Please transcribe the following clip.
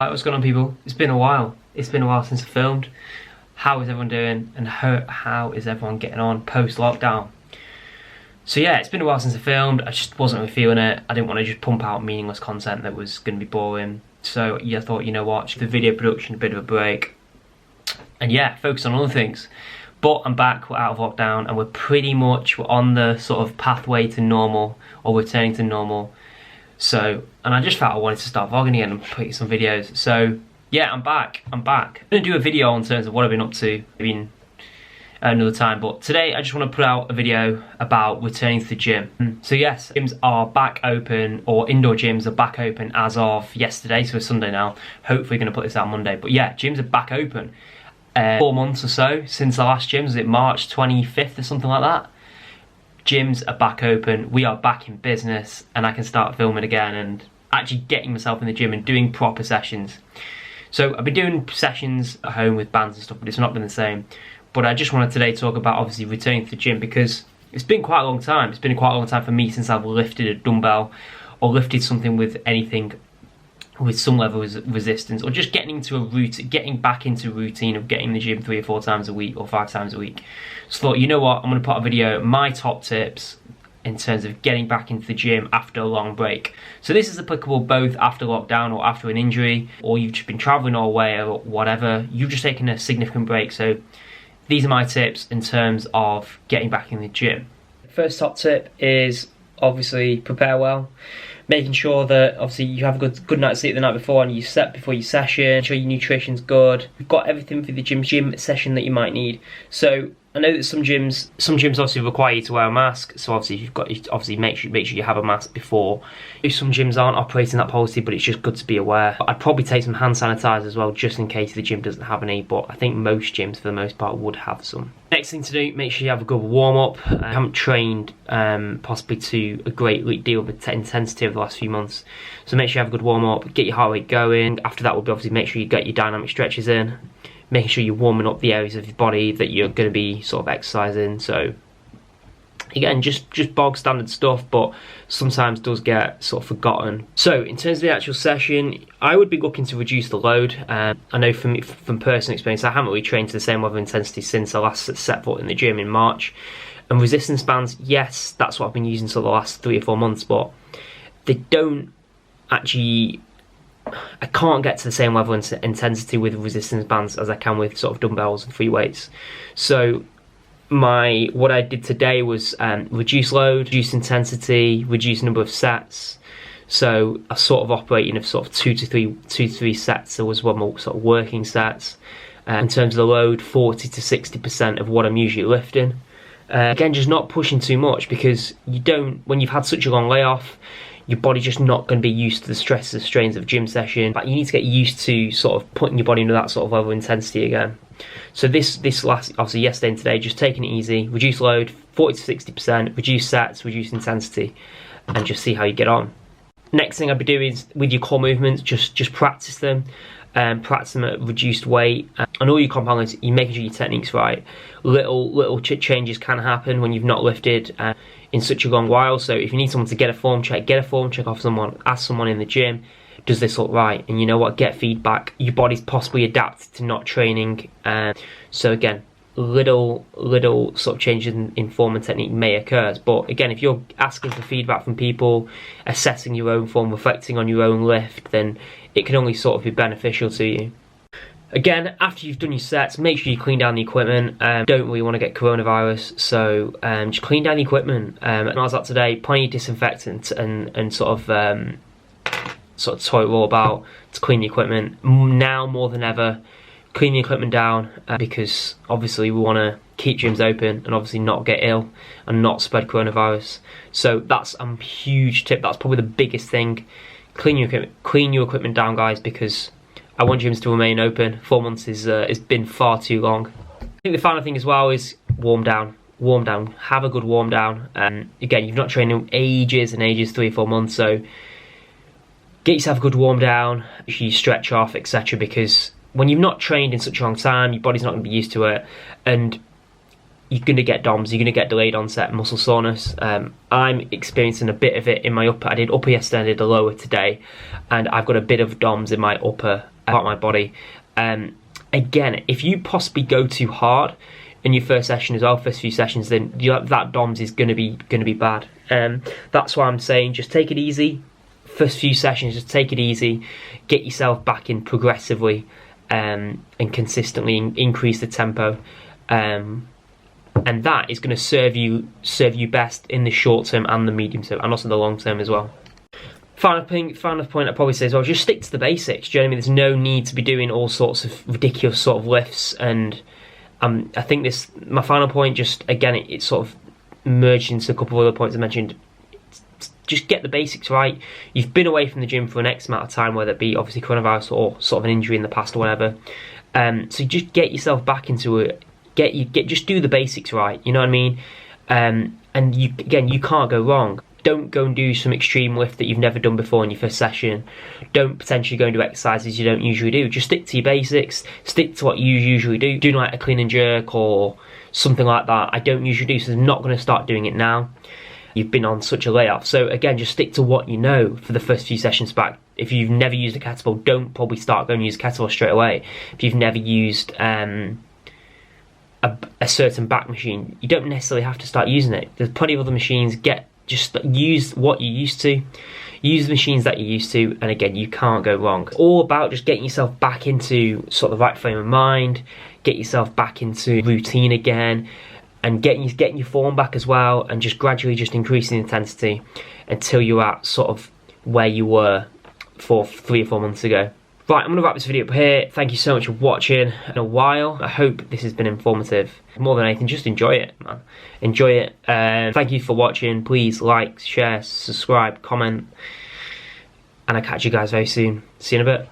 Right, what's going on, people? It's been a while. It's been a while since I filmed. How is everyone doing, and how is everyone getting on post-lockdown? So yeah, it's been a while since I filmed. I just wasn't really feeling it. I didn't want to just pump out meaningless content that was going to be boring. So yeah, I thought, you know what, the video production, a bit of a break. And yeah, focus on other things. But I'm back, we're out of lockdown, and we're on the sort of pathway to normal, or returning to normal. So, and I just felt I wanted to start vlogging again and put some videos. So yeah, I'm back. I'm going to do a video in terms of what I've been up to maybe another time, but today I just want to put out a video about returning to the gym. So yes, gyms are back open, or indoor gyms are back open as of yesterday, so it's Sunday now. Hopefully going to put this out Monday, but yeah, gyms are back open. 4 months or so since the last gym. Was it March 25th or something like that? Gyms are back open, we are back in business, and I can start filming again and actually getting myself in the gym and doing proper sessions. So I've been doing sessions at home with bands and stuff, but it's not been the same. But I just wanted today to talk about obviously returning to the gym, because it's been quite a long time. It's been quite a long time for me since I've lifted a dumbbell or lifted something with anything with some level of resistance, or just getting back into a routine of getting in the gym 3 or 4 times a week or 5 times a week. So I thought, you know what, I'm going to put a video, my top tips in terms of getting back into the gym after a long break. So this is applicable both after lockdown or after an injury, or you've just been traveling all the way or whatever, you've just taken a significant break. So these are my tips in terms of getting back in the gym. First top tip is obviously prepare well. Making sure that obviously you have a good night's sleep the night before, and you set before your session. Make sure your nutrition's good. You've got everything for the gym session that you might need. So I know that some gyms obviously require you to wear a mask. So obviously make sure you have a mask before. Some gyms aren't operating that policy, but it's just good to be aware. I'd probably take some hand sanitizer as well, just in case the gym doesn't have any. But I think most gyms, for the most part, would have some. Next thing to do, make sure you have a good warm up. I haven't trained possibly to a great deal of intensity over the last few months, so make sure you have a good warm up, get your heart rate going. After that, will be obviously make sure you get your dynamic stretches in, making sure you're warming up the areas of your body that you're going to be sort of exercising. So again, just bog standard stuff, but sometimes does get sort of forgotten. So in terms of the actual session, I would be looking to reduce the load. I know from personal experience, I haven't really trained to the same level of intensity since I last set foot in the gym in March. And resistance bands, yes, that's what I've been using for the last 3 or 4 months, but they don't actually, I can't get to the same level of intensity with resistance bands as I can with sort of dumbbells and free weights. So what I did today was reduce load, reduce intensity, reduce number of sets. So I sort of operating of sort of 2 to 3 sets. There was one more sort of working sets. In terms of the load, 40 to 60% of what I'm usually lifting. Again, just not pushing too much, because when you've had such a long layoff, your body's just not going to be used to the stresses and strains of a gym session. But you need to get used to sort of putting your body into that sort of level of intensity again. So this last, obviously yesterday and today, just taking it easy, reduce load, 40 to 60%, reduce sets, reduce intensity, and just see how you get on. Next thing I'd be doing is, with your core movements, just practice them. Practice them at reduced weight, and all your compound loads, you're making sure your technique's right. Little changes can happen when you've not lifted in such a long while. So if you need someone to get a form check off someone, ask someone in the gym, does this look right? And you know what, get feedback. Your body's possibly adapted to not training, so again, little sort of changes in form and technique may occur. But again, if you're asking for feedback from people, assessing your own form, reflecting on your own lift, then it can only sort of be beneficial to you. Again, after you've done your sets, make sure you clean down the equipment. Don't really want to get coronavirus, so just clean down the equipment. And I was out today, plenty of disinfectant and sort of toilet roll about to clean the equipment. Now more than ever, clean the equipment down, because obviously we want to keep gyms open and obviously not get ill and not spread coronavirus. So that's a huge tip. That's probably the biggest thing. Clean your equipment down, guys, because I want gyms to remain open. 4 months has been far too long. I think the final thing as well is warm down. Have a good warm down. Again, you've not trained in ages and ages, 3 or 4 months, so get yourself a good warm down. You stretch off, etc., because when you've not trained in such a long time, your body's not going to be used to it. And you're going to get DOMS, you're going to get delayed onset muscle soreness. I'm experiencing a bit of it in my upper. I did upper yesterday, I did the lower today, and I've got a bit of DOMS in my upper part of my body. Again, if you possibly go too hard in your first session as well, first few sessions, then that DOMS is going to be bad. That's why I'm saying just take it easy. First few sessions, just take it easy, get yourself back in progressively, and consistently increase the tempo. And that is going to serve you best in the short term and the medium term, and also the long term as well. Final point I'd probably say as well, just stick to the basics. Do you know what I mean? There's no need to be doing all sorts of ridiculous sort of lifts, and I think my final point, just again, it sort of merged into a couple of other points I mentioned. Just get the basics right. You've been away from the gym for an X amount of time, whether it be obviously coronavirus or sort of an injury in the past or whatever. So just get yourself back into it. Just do the basics right. You know what I mean? And you can't go wrong. Don't go and do some extreme lift that you've never done before in your first session. Don't potentially go and do exercises you don't usually do. Just stick to your basics. Stick to what you usually do. Do like a clean and jerk or something like that. I don't usually do, so I'm not going to start doing it now. You've been on such a layoff. So again, just stick to what you know for the first few sessions back. If you've never used a kettlebell, don't probably start going to use a kettlebell straight away. If you've never used a certain back machine, you don't necessarily have to start using it. There's plenty of other machines. Just use what you're used to. Use the machines that you're used to, and again, you can't go wrong. It's all about just getting yourself back into sort of the right frame of mind, get yourself back into routine again, and getting your form back as well, and just gradually just increasing intensity until you're at sort of where you were 3 or 4 months ago. Right, I'm going to wrap this video up here. Thank you so much for watching in a while. I hope this has been informative. More than anything, just enjoy it, man. Enjoy it. Thank you for watching. Please like, share, subscribe, comment. And I'll catch you guys very soon. See you in a bit.